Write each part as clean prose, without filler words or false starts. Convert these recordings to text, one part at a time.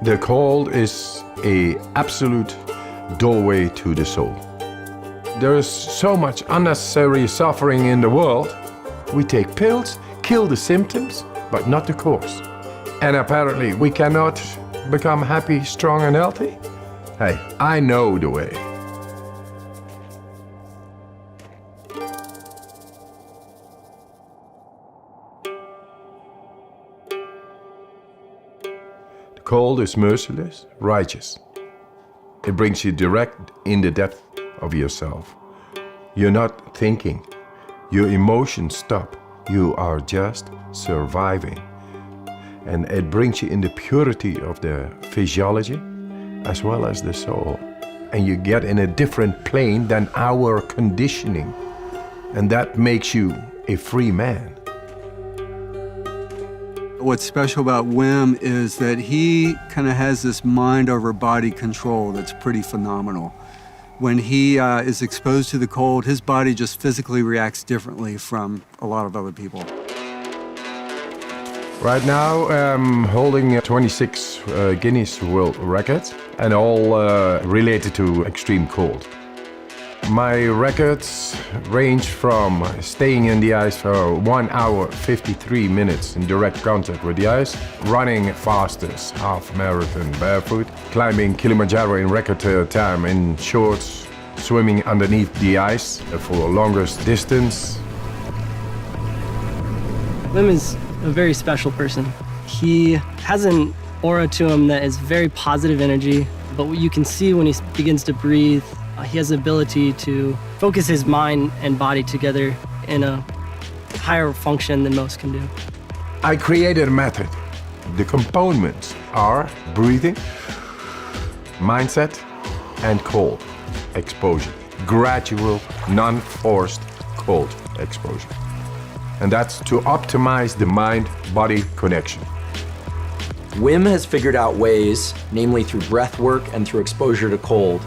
The cold is an absolute doorway to the soul. There is so much unnecessary suffering in the world. We take pills, kill the symptoms, but not the cause. And apparently we cannot become happy, strong and healthy? Hey, I know the way. The cold is merciless, righteous. It brings you direct in the depth of yourself. You're not thinking. Your emotions stop. You are just surviving. And it brings you in the purity of the physiology as well as the soul. And you get in a different plane than our conditioning. And that makes you a free man. What's special about Wim is that he kind of has this mind over body control that's pretty phenomenal. When he is exposed to the cold, his body just physically reacts differently from a lot of other people. Right now I'm holding 26 Guinness World Records and all related to extreme cold. My records range from staying in the ice for 1 hour 53 minutes in direct contact with the ice, running fastest half marathon barefoot, climbing Kilimanjaro in record time in shorts, swimming underneath the ice for the longest distance. Wim is a very special person. He has an aura to him that is very positive energy, but what you can see when he begins to breathe, he has the ability to focus his mind and body together in a higher function than most can do. I created a method. The components are breathing, mindset, and cold exposure. Gradual, non-forced cold exposure. And that's to optimize the mind-body connection. Wim has figured out ways, namely through breath work and through exposure to cold,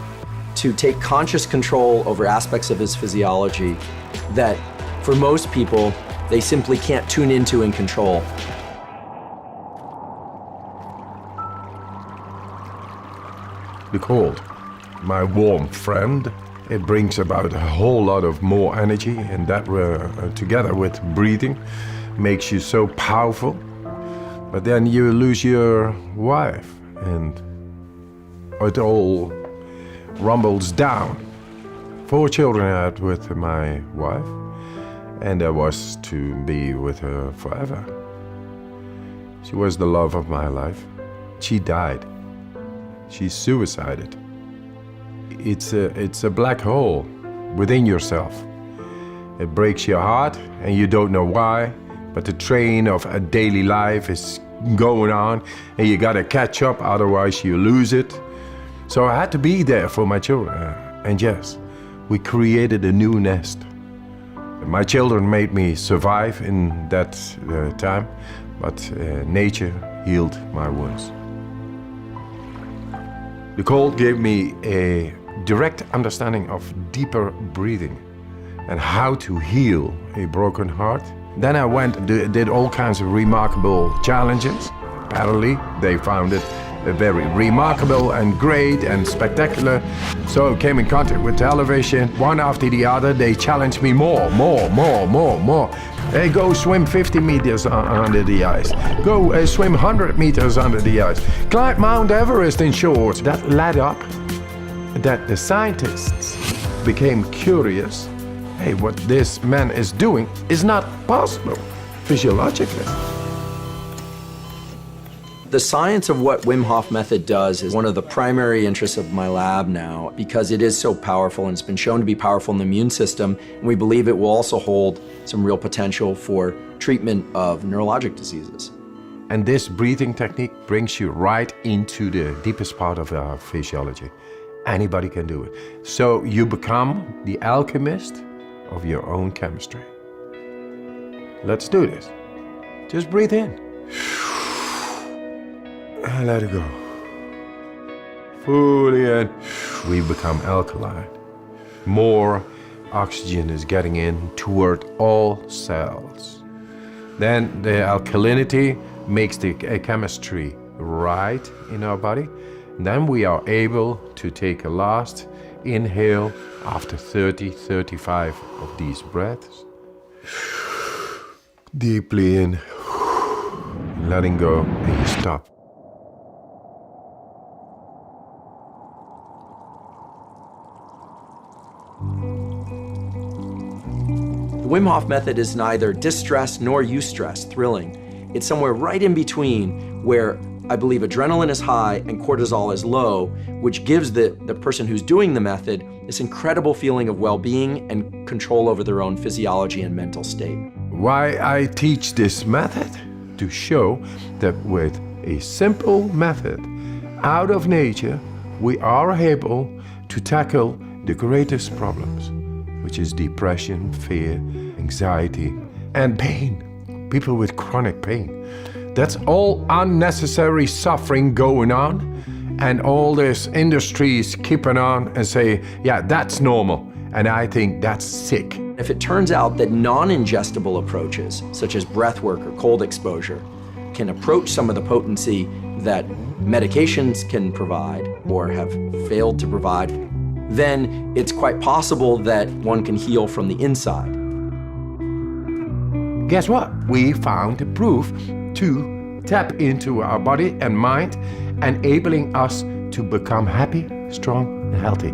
to take conscious control over aspects of his physiology that, for most people, they simply can't tune into and control. The cold, my warm friend, it brings about a whole lot of more energy, and that together with breathing makes you so powerful. But then you lose your wife and it all rumbles down. 4 children I had with my wife, and I was to be with her forever. She was the love of my life. She died. She suicided. It's a black hole within yourself. It breaks your heart and you don't know why, but the train of a daily life is going on and you gotta catch up, otherwise you lose it. So I had to be there for my children. And yes, we created a new nest. My children made me survive in that time, but nature healed my wounds. The cold gave me a direct understanding of deeper breathing and how to heal a broken heart. Then I went and did all kinds of remarkable challenges. Apparently, they found it very remarkable and great and spectacular. So I came in contact with television. One after the other, they challenged me more. Hey, go swim 50 meters under the ice. Go swim 100 meters under the ice. Climb Mount Everest in shorts. That led up that the scientists became curious. Hey, what this man is doing is not possible physiologically. The science of what Wim Hof method does is one of the primary interests of my lab now, because it is so powerful and it's been shown to be powerful in the immune system, and we believe it will also hold some real potential for treatment of neurologic diseases. And this breathing technique brings you right into the deepest part of our physiology. Anybody can do it. So you become the alchemist of your own chemistry. Let's do this. Just breathe in. And let it go. Fully in. We become alkaline. More oxygen is getting in toward all cells. Then the alkalinity makes the chemistry right in our body. Then we are able to take a last inhale after 35 of these breaths. Deeply in, letting go, and you stop. The Wim Hof method is neither distress nor eustress, thrilling. It's somewhere right in between where I believe adrenaline is high and cortisol is low, which gives the person who's doing the method this incredible feeling of well-being and control over their own physiology and mental state. Why I teach this method? To show that with a simple method out of nature, we are able to tackle the greatest problems, which is depression, fear, anxiety, and pain. People with chronic pain. That's all unnecessary suffering going on, and all this industries keeping on and say, yeah, that's normal, and I think that's sick. If it turns out that non-ingestible approaches, such as breath work or cold exposure, can approach some of the potency that medications can provide or have failed to provide, then it's quite possible that one can heal from the inside. Guess what? We found the proof to tap into our body and mind, enabling us to become happy, strong, and healthy.